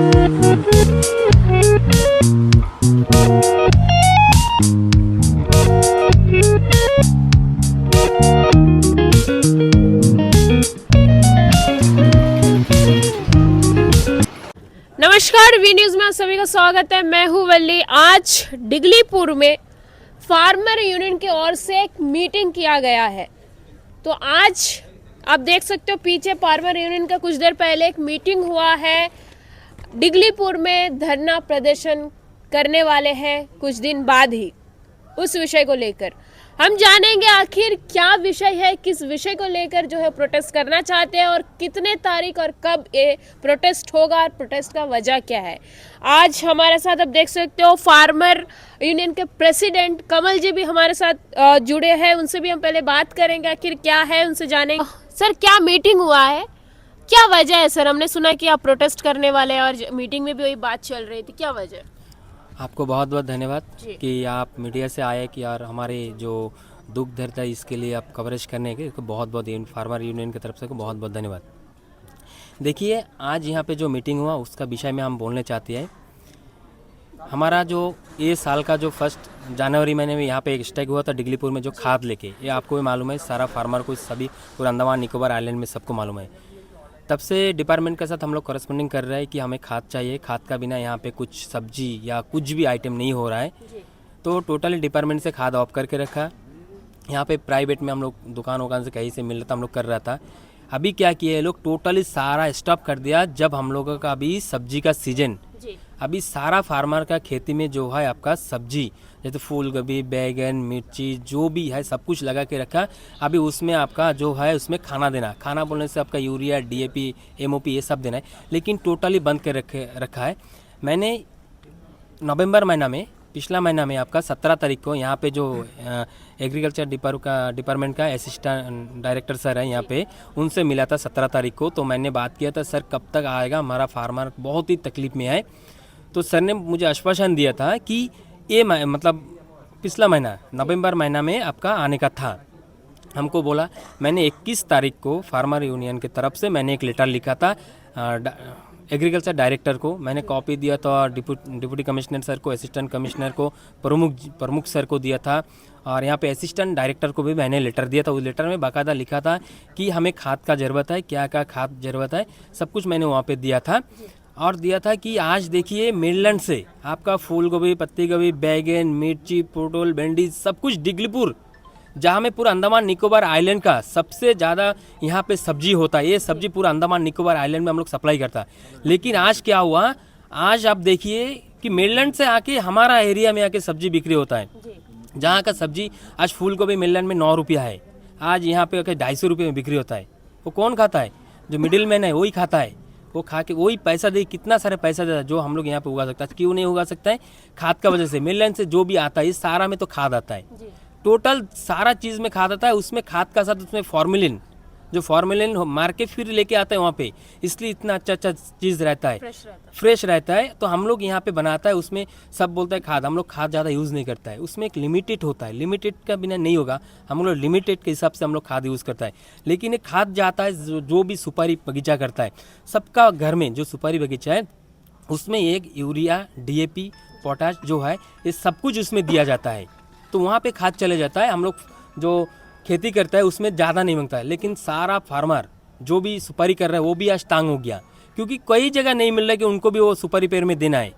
नमस्कार, V news में आप सभी का स्वागत है। मैं हूं वल्ली। आज डिगलीपुर में फार्मर यूनियन की ओर से एक मीटिंग किया गया है। तो आज आप देख सकते हो पीछे फार्मर यूनियन का कुछ देर पहले एक मीटिंग हुआ है। डिगलीपुर में धरना प्रदर्शन करने वाले हैं कुछ दिन बाद ही। उस विषय को लेकर हम जानेंगे आखिर क्या विषय है, किस विषय को लेकर जो है प्रोटेस्ट करना चाहते हैं और कितने तारीख और कब ये प्रोटेस्ट होगा और प्रोटेस्ट का वजह क्या है। आज हमारे साथ आप देख सकते हो फार्मर यूनियन के प्रेसिडेंट कमल जी भी हमारे साथ जुड़े हैं। उनसे भी हम पहले बात करेंगे आखिर क्या है, उनसे जानेंगे। सर, क्या मीटिंग हुआ है, क्या वजह है? सर, हमने सुना कि आप प्रोटेस्ट करने वाले हैं और मीटिंग में भी वही बात चल रही थी, क्या वजह? आपको बहुत बहुत धन्यवाद कि आप मीडिया से आए कि यार हमारे जो दुख दर्द है इसके लिए आप कवरेज करने के बहुत बहुत फार्मर यूनियन की तरफ से बहुत बहुत धन्यवाद। देखिए, आज यहाँ पे जो मीटिंग हुआ उसका विषय में हम बोलने चाहते हैं। हमारा जो ये साल का जो फर्स्ट जनवरी महीने में यहाँ पे एक स्ट्राइक हुआ था डिगलीपुर में, जो खाद लेके, ये आपको भी मालूम है, सारा फार्मर को, सभी पूरे अंडमान निकोबार आइलैंड में सबको मालूम है। तब से डिपार्टमेंट के साथ हम लोग कॉरेस्पॉन्डिंग कर रहे हैं कि हमें खाद चाहिए, खाद का बिना यहाँ पे कुछ सब्जी या कुछ भी आइटम नहीं हो रहा है। तो टोटली डिपार्टमेंट से खाद ऑफ करके रखा। यहाँ पे प्राइवेट में हम लोग दुकान वुकान से कहीं से मिल रहा था, हम लोग कर रहा था। अभी क्या किए लोग, टोटली सारा स्टॉप कर दिया। जब हम लोगों का अभी सब्जी का सीजन, अभी सारा फार्मर का खेती में जो है आपका सब्जी, जैसे फूल गोभी, बैगन, मिर्ची, जो भी है सब कुछ लगा के रखा। अभी उसमें आपका जो है उसमें खाना देना, खाना बोलने से आपका यूरिया, डीएपी, एमओपी ये सब देना है, लेकिन टोटली बंद कर रखा है। मैंने नवंबर महीना में, पिछला महीना में आपका 17 तारीख को यहाँ पे जो एग्रीकल्चर डिपार्टमेंट का असिस्टेंट डायरेक्टर सर है यहाँ पे, उनसे मिला था 17 तारीख को। तो मैंने बात किया था, सर कब तक आएगा, हमारा फार्मर बहुत ही तकलीफ में है। तो सर ने मुझे आश्वासन दिया था कि ये मतलब पिछला महीना नवंबर महीना में आपका आने का था। हमको बोला, मैंने 21 तारीख को फार्मर यूनियन की तरफ से मैंने एक लेटर लिखा था एग्रीकल्चर डायरेक्टर को, मैंने कॉपी दिया था डिप्टी कमिश्नर सर को, असिस्टेंट कमिश्नर को, प्रमुख सर को दिया था, और यहाँ पे असिस्टेंट डायरेक्टर को भी मैंने लेटर दिया था। उस लेटर में बाकायदा लिखा था कि हमें खाद का ज़रूरत है, क्या क्या खाद ज़रूरत है, सब कुछ मैंने वहाँ पे दिया था। और दिया था कि आज देखिए मेनलैंड से आपका फूल गोभी, पत्ती गोभी, बैगन, मिर्ची, पोटल, भिंडी, सब कुछ डिगलीपुर, जहाँ में पूरा अंडमान निकोबार आइलैंड का सबसे ज़्यादा यहाँ पे सब्जी होता है। ये सब्जी पूरा अंडमान निकोबार आइलैंड में हम लोग सप्लाई करता है। लेकिन आज क्या हुआ, आज आप देखिए कि मेनलैंड से आके हमारा एरिया में आके सब्जी बिक्री होता है। जहाँ का सब्जी आज फूल गोभी मेनलैंड में 9 रुपया है, आज यहाँ पे 250 रुपये में बिक्री होता है। वो कौन खाता है? जो मिडिल मैन है वही खाता है। वो खा के वही पैसा दे, कितना सारा पैसा देता है जो हम लोग यहाँ पे उगा सकता है। क्यों नहीं उगा सकता है? खाद का वजह से। मेनलैंड से जो भी आता है, इस सारा में तो खाद आता है, टोटल सारा चीज़ में खाद आता है। उसमें खाद का साथ उसमें फॉर्मेलिन, जो फॉर्मेलिन मार के फिर लेके आता है वहाँ पे, इसलिए इतना अच्छा चीज़ रहता है, फ्रेश रहता है। तो हम लोग यहाँ पे बनाता है, उसमें सब बोलता है खाद, हम लोग खाद ज़्यादा यूज़ नहीं करता है। उसमें एक लिमिटेड होता है, लिमिटेड का बिना नहीं होगा, हम लोग लिमिटेड के हिसाब से हम लोग खाद यूज़ करता है। लेकिन एक खाद जाता है जो भी सुपारी बगीचा करता है, सबका घर में जो सुपारी बगीचा है उसमें एक यूरिया, डीएपी, पोटाश जो है ये सब कुछ उसमें दिया जाता है। तो वहाँ पे खाद चले जाता है। हम लोग जो खेती करता है उसमें ज़्यादा नहीं मांगता है। लेकिन सारा फार्मर जो भी सुपारी कर रहा है वो भी आज टांग हो गया, क्योंकि कई जगह नहीं मिल रहा है कि उनको भी वो सुपारी पेड़ में देना है।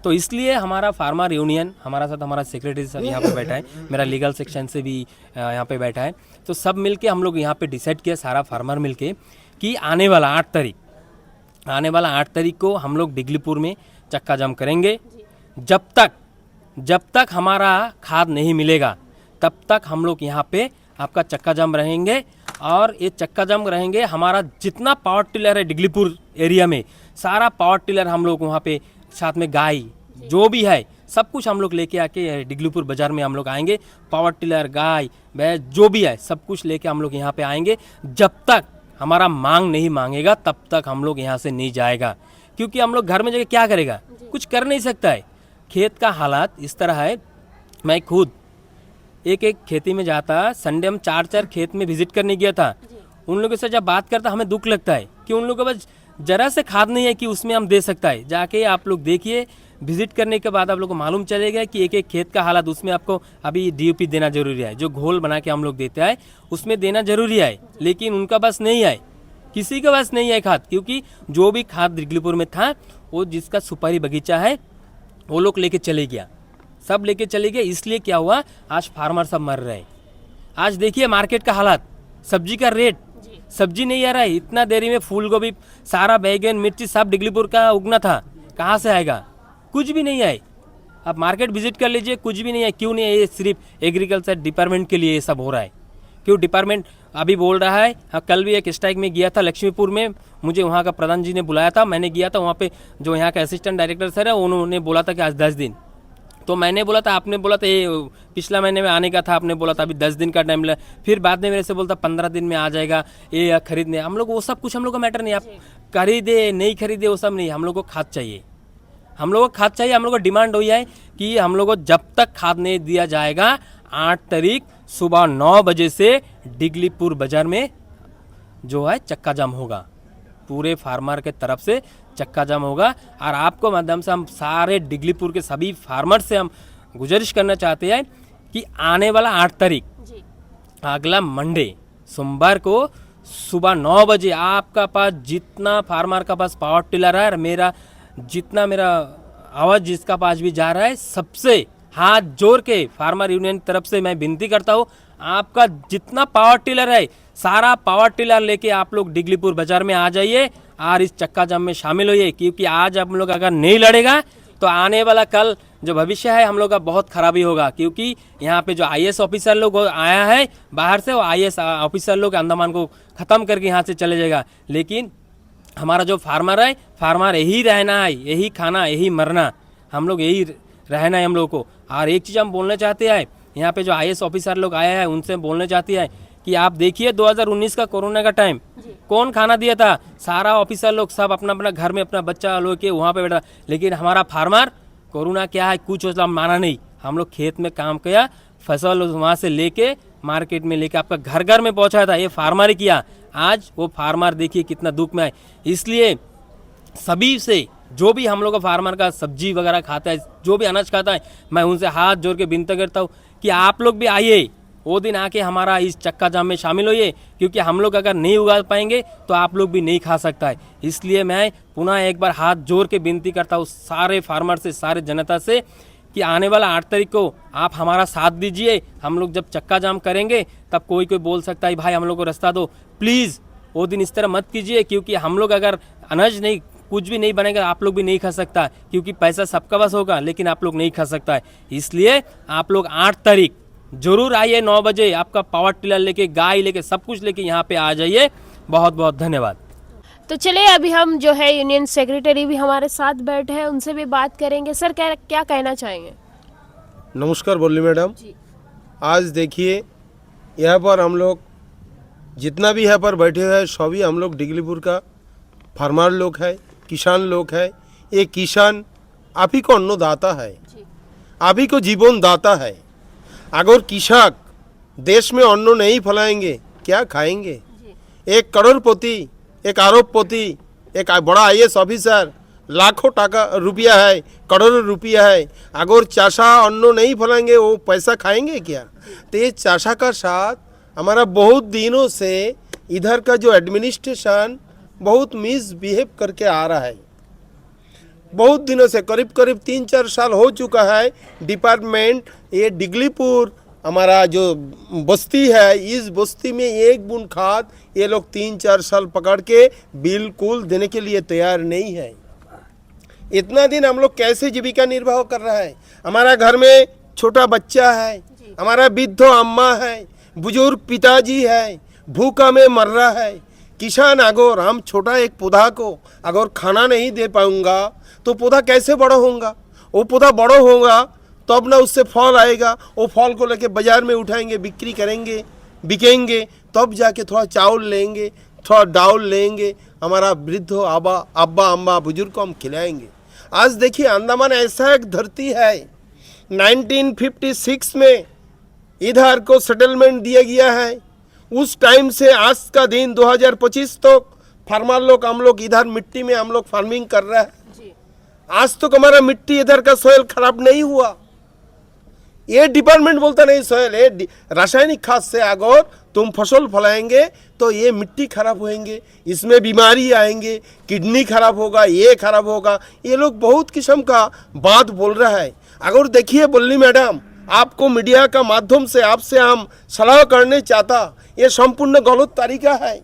तो इसलिए हमारा फार्मर यूनियन, हमारा साथ हमारा सेक्रेटरी सर यहाँ पे बैठा है, मेरा लीगल सेक्शन से भी यहाँ पे बैठा है। तो सब मिलके हम लोग यहाँ पे डिसाइड किया, सारा फार्मर मिलके, कि आने वाला 8 तारीख को हम लोग डिगलीपुर में चक्का जाम करेंगे। जब तक हमारा खाद नहीं मिलेगा तब तक हम लोग यहाँ पे आपका चक्का जाम रहेंगे। और ये चक्का जाम रहेंगे, हमारा जितना पावर टिलर है डिगलीपुर एरिया में, सारा पावर टिलर हम लोग वहाँ पे, साथ में गाय जो भी है सब कुछ हम लोग लेके आके डिगलीपुर बाज़ार में हम लोग आएंगे। पावर टिलर, गाय, भैंस जो भी है सब कुछ लेके हम लोग यहाँ पे आएंगे। जब तक हमारा मांग नहीं मांगेगा तब तक हम लोग यहाँ से नहीं जाएगा, क्योंकि हम लोग घर में जाके क्या करेगा, कुछ कर नहीं सकता है। खेत का हालात इस तरह है, मैं खुद एक खेती में जाता, संडे हम 4 खेत में विजिट करने गया था। उन लोगों से जब बात करता हमें दुख लगता है कि उन लोगों के पास जरा से खाद नहीं है कि उसमें हम दे सकता है। जाके आप लोग देखिए, विजिट करने के बाद आप लोग को मालूम चलेगा कि एक एक खेत का हालत। उसमें आपको अभी डीयूपी देना जरूरी है, जो घोल बना के हम लोग देते हैं उसमें देना जरूरी है, लेकिन उनका बस नहीं है, किसी का बस नहीं है खाद। क्योंकि जो भी खाद दिगलीपुर में था वो जिसका सुपारी बगीचा है वो लोग लेके चले गया, सब लेके चले गए। इसलिए क्या हुआ, आज फार्मर सब मर रहे हैं। आज देखिए मार्केट का हालत, सब्जी का रेट, सब्जी नहीं आ रहा है। इतना देरी में फूल गोभी, सारा बैगन, मिर्ची सब दिगलीपुर का उगना था, कहाँ से आएगा? कुछ भी नहीं आए। आप मार्केट विजिट कर लीजिए, कुछ भी नहीं है। क्यों नहीं है? ये सिर्फ एग्रीकल्चर डिपार्टमेंट के लिए ये सब हो रहा है। क्यों डिपार्टमेंट अभी बोल रहा है? हाँ, कल भी एक स्ट्राइक में गया था लक्ष्मीपुर में, मुझे वहाँ का प्रधान जी ने बुलाया था, मैंने गया था। वहाँ पे जो यहाँ का असिस्टेंट डायरेक्टर सर है उन्होंने बोला था कि आज 10 दिन। तो मैंने बोला था, आपने बोला था ये पिछला महीने में आने का था, आपने बोला था अभी 10 दिन का टाइम लगा। फिर बाद में मेरे से बोलता 15 दिन में आ जाएगा ये खरीदने। हम लोग वो सब कुछ हम लोग का मैटर नहीं, आप खरीदे नहीं खरीदे वो सब नहीं, हम लोग को खाद चाहिए। हम लोग को खाद चाहिए। हम लोग को डिमांड हुई है कि हम लोग को जब तक खाद नहीं दिया जाएगा 8 तारीख सुबह 9 बजे से दिगलीपुर बाजार में जो है चक्का जाम होगा। पूरे फार्मर के तरफ से चक्का जाम होगा। और आपको माध्यम से हम सारे दिगलीपुर के सभी फार्मर से हम गुजारिश करना चाहते हैं कि आने वाला 8 तारीख अगला मंडे सोमवार को सुबह 9 बजे आपका पास जितना फार्मर का पास पावर टिलर है, मेरा जितना मेरा आवाज़ जिसका पास भी जा रहा है, सबसे हाथ जोड़ के फार्मर यूनियन की तरफ से मैं विनती करता हूँ, आपका जितना पावर टिलर है सारा पावर टिलर लेके आप लोग दिगलीपुर बाजार में आ जाइए और इस चक्का जाम में शामिल होइए। क्योंकि आज हम लोग अगर नहीं लड़ेगा तो आने वाला कल जो भविष्य है हम लोग का बहुत खराबी होगा। क्योंकि यहाँ पे जो आईएएस ऑफिसर लोग आया है बाहर से, वो आईएएस ऑफिसर लोग अंडमान को ख़त्म करके यहाँ से चले जाएगा। लेकिन हमारा जो फार्मर है, फार्मर यही रहना है, यही खाना, यही मरना, हम लोग यही रहना है हम लोग को। और एक चीज़ हम बोलना चाहते हैं, यहाँ पे जो आईएएस ऑफिसर लोग आए हैं उनसे बोलना चाहते हैं कि आप देखिए 2019 का कोरोना का टाइम कौन खाना दिया था? सारा ऑफिसर लोग सब अपना अपना घर में अपना बच्चा लो के वहाँ पे बैठा। लेकिन हमारा फार्मर कोरोना क्या है कुछ उसला माना नहीं। हम लोग खेत में काम किया, फसल वहाँ से लेके मार्केट में लेके आपका घर घर में पहुँचाया था, ये फार्मर ही किया। आज वो फार्मर देखिए कितना दुख में है। इसलिए सभी से जो भी हम लोग का फार्मर का सब्जी वगैरह खाता है, जो भी अनाज खाता है, मैं उनसे हाथ जोड़ के विनती करता हूँ कि आप लोग भी आइए, वो दिन आके हमारा इस चक्का जाम में शामिल होइए। क्योंकि हम लोग अगर नहीं उगा पाएंगे तो आप लोग भी नहीं खा सकता है। इसलिए मैं पुनः एक बार हाथ जोड़ के विनती करता हूँ सारे फार्मर से, सारे जनता से कि आने वाला 8 तारीख को आप हमारा साथ दीजिए। हम लोग जब चक्का जाम करेंगे तब कोई बोल सकता है भाई हम लोग को रास्ता दो, प्लीज़ वो दिन इस तरह मत कीजिए। क्योंकि हम लोग अगर अनाज नहीं, कुछ भी नहीं बनेगा, आप लोग भी नहीं खा सकता। क्योंकि पैसा सबका पास होगा लेकिन आप लोग नहीं खा सकता है। इसलिए आप लोग 8 तारीख जरूर आइए 9 बजे, आपका पावर टिलर लेके, गाय लेके, सब कुछ लेके यहाँ पे आ जाइए। बहुत बहुत धन्यवाद। तो चलिए अभी हम जो है यूनियन सेक्रेटरी भी हमारे साथ बैठे हैं, उनसे भी बात करेंगे। सर क्या कहना चाहेंगे? नमस्कार बोली मैडम जी। आज देखिए यहाँ पर हम लोग जितना भी यहाँ पर बैठे हुए हैं सभी हम लोग दिगलीपुर का फार्मर लोग है, किसान लोग है। ये किसान आप ही को अन्नदाता है, आप ही को जीवन दाता है। अगर किसान देश में अन्न नहीं फैलाएंगे क्या खाएंगे? एक करोड़पति, एक आरोपपति, एक बड़ा आईएएस ऑफिसर, लाखों टाका रुपया है, करोड़ों रुपया है, अगर चाषा अन्न नहीं फैलाएंगे वो पैसा खाएंगे क्या? तो ये चाषा का साथ हमारा बहुत दिनों से इधर का जो एडमिनिस्ट्रेशन बहुत मिसबिहेव करके आ रहा है। बहुत दिनों से करीब 3-4 साल हो चुका है। डिपार्टमेंट ये दिगलीपुर हमारा जो बस्ती है, इस बस्ती में एक बूंद खाद ये लोग 3-4 साल पकड़ के बिल्कुल देने के लिए तैयार नहीं है। इतना दिन हम लोग कैसे जीविका निर्वाह कर रहा है? हमारा घर में छोटा बच्चा है, हमारा वृद्ध अम्मा है, बुजुर्ग पिताजी है, भूखा में मर रहा है। किसान अगर हम छोटा एक पौधा को अगर खाना नहीं दे पाऊंगा तो पौधा कैसे बड़ा होगा? वो पौधा बड़ा होगा तब ना उससे फल आएगा, वो फल को लेके बाजार में उठाएंगे, बिक्री करेंगे, बिकेंगे, तब जाके थोड़ा चावल लेंगे, थोड़ा दाल लेंगे, हमारा वृद्ध अब्बा अम्मा बुजुर्ग को हम खिलाएंगे। आज देखिए अंडमान ऐसा एक धरती है, 1956 में इधर को सेटलमेंट दिया गया है। उस टाइम से आज का दिन 2025 तक फार्मर लोग हम लोग इधर मिट्टी में हम लोग फार्मिंग कर रहे हैं। जी आज तक हमारा मिट्टी इधर का सोयल खराब नहीं हुआ। ये डिपार्टमेंट बोलता नहीं सोयल ये रासायनिक खाद से अगर तुम फसल फलाएंगे तो ये मिट्टी खराब होएंगे, इसमें बीमारी आएंगे, किडनी खराब होगा, ये खराब होगा। ये लोग बहुत किस्म का बात बोल रहा है। अगर देखिए बल्ली मैडम, आपको मीडिया का माध्यम से आपसे हम सलाह करने चाहता, ये संपूर्ण गलत तरीका है।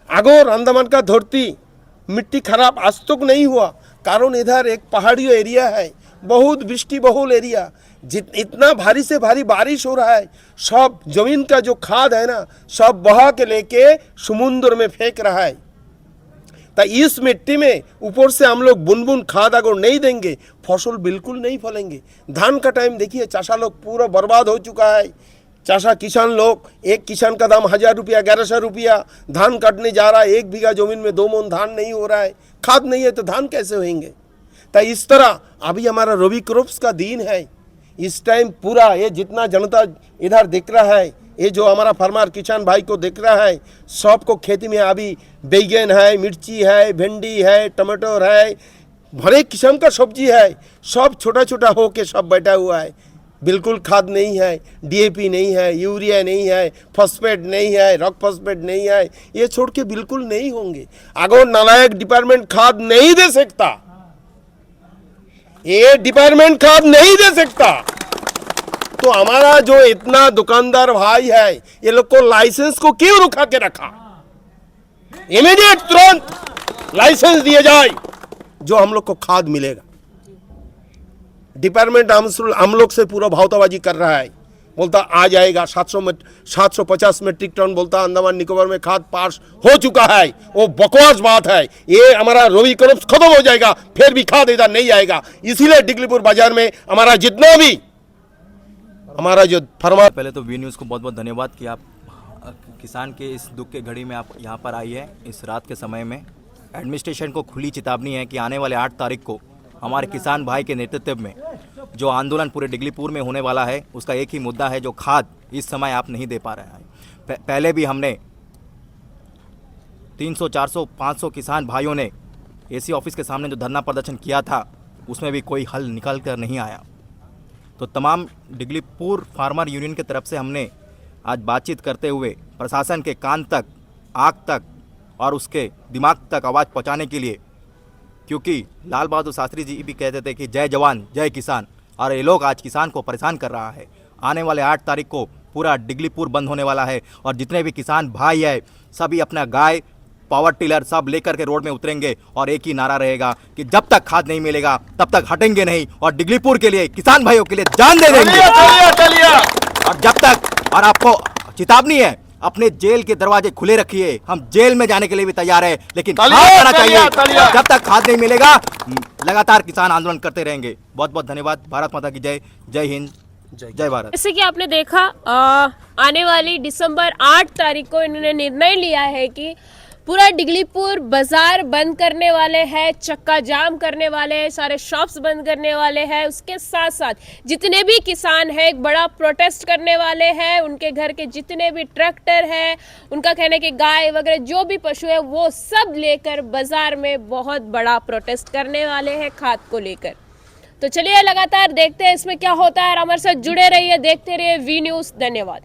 अगर अंडमान का धरती मिट्टी खराब आज तक नहीं हुआ, कारण इधर एक पहाड़ी एरिया है, बहुत वृष्टि बहुल एरिया, इतना भारी से भारी बारिश हो रहा है, सब जमीन का जो खाद है ना सब बहा के लेके समुद्र में फेंक रहा है। तो इस मिट्टी में ऊपर से हम लोग बुन बुन खाद अगर नहीं देंगे फसल बिल्कुल नहीं फलेंगे। धान का टाइम देखिए, चाषा लोग पूरा बर्बाद हो चुका है। चाषा किसान लोग, एक किसान का दाम 1000 रुपया 1100 रुपया, धान काटने जा रहा है, 1 बीघा जमीन में 2 मन धान नहीं हो रहा है, खाद नहीं है तो धान कैसे होंगे। तो इस तरह अभी हमारा रबी क्रॉप्स का दिन है। इस टाइम पूरा ये जितना जनता इधर दिख रहा है, ये जो हमारा फार्मर किसान भाई को दिख रहा है, सबको खेती में अभी बैगन है, मिर्ची है, भिंडी है, टमाटर है, भरे किस्म का सब्जी है, सब छोटा छोटा हो के सब बैठा हुआ है। बिल्कुल खाद नहीं है, डीएपी नहीं है, यूरिया नहीं है, फॉस्फेट नहीं है, रॉक फॉस्फेट नहीं है, ये छोड़ के बिल्कुल नहीं होंगे। अगर नालायक डिपार्टमेंट खाद नहीं दे सकता, ये डिपार्टमेंट खाद नहीं दे सकता, तो हमारा जो इतना दुकानदार भाई है, ये लोग को लाइसेंस को क्यों रुका के रखा। इमीडिएट तुरंत लाइसेंस दिए जाए, जो हम लोग को खाद मिलेगा। डिपार्टमेंट हम लोग से पूरा भावताबाजी कर रहा है, बोलता आ जाएगा 750 मेट्रिक टन, बोलता अंडमान निकोबार में खाद पास हो चुका है। वो बकवास बात है। ये हमारा रबी क्रॉप्स खत्म हो जाएगा, फिर भी खाद इधर नहीं आएगा। इसीलिए डिगलीपुर बाजार में हमारा जितना भी हमारा जो फार्मर, पहले तो वी न्यूज़ को बहुत बहुत धन्यवाद कि आप किसान के इस दुख के घड़ी में आप यहाँ पर आई है। इस रात के समय में एडमिनिस्ट्रेशन को खुली चेतावनी है कि आने वाले 8 तारीख को हमारे किसान भाई के नेतृत्व में जो आंदोलन पूरे डिगलीपुर में होने वाला है, उसका एक ही मुद्दा है, जो खाद इस समय आप नहीं दे पा रहे हैं। पहले भी हमने 300, 400, 500 किसान भाइयों ने एसी ऑफिस के सामने जो धरना प्रदर्शन किया था, उसमें भी कोई हल निकल कर नहीं आया। तो तमाम डिगलीपुर फार्मर यूनियन की तरफ से हमने आज बातचीत करते हुए प्रशासन के कान तक, आँख तक और उसके दिमाग तक आवाज़ पहुंचाने के लिए, क्योंकि लाल बहादुर शास्त्री जी भी कहते थे कि जय जवान जय किसान, और ये लोग आज किसान को परेशान कर रहा है। आने वाले 8 तारीख को पूरा डिगलीपुर बंद होने वाला है और जितने भी किसान भाई है सभी अपना गाय, पावर टिलर सब लेकर के रोड में उतरेंगे और एक ही नारा रहेगा कि जब तक खाद नहीं मिलेगा तब तक हटेंगे नहीं, और डिगलीपुर के लिए, किसान भाइयों के लिए जान दे देंगे। और जब तक, और आपको चेतावनी है, अपने जेल के दरवाजे खुले रखिए, हम जेल में जाने के लिए भी तैयार है, लेकिन खाद आना चाहिए। जब तक खाद नहीं मिलेगा लगातार किसान आंदोलन करते रहेंगे। बहुत बहुत धन्यवाद। भारत माता की जय। जय हिंद, जय भारत। जैसे कि आपने देखा, आने वाली दिसंबर 8 तारीख को इन्होंने निर्णय लिया है कि पूरा डिगलीपुर बाजार बंद करने वाले हैं, चक्का जाम करने वाले हैं, सारे शॉप्स बंद करने वाले हैं। उसके साथ साथ जितने भी किसान हैं एक बड़ा प्रोटेस्ट करने वाले हैं। उनके घर के जितने भी ट्रैक्टर हैं, उनका कहना कि गाय वगैरह जो भी पशु है वो सब लेकर बाजार में बहुत बड़ा प्रोटेस्ट करने वाले हैं खाद को लेकर। तो चलिए लगातार देखते हैं इसमें क्या होता है। हमारे साथ जुड़े रहिए, देखते रहिए वी न्यूज़। धन्यवाद।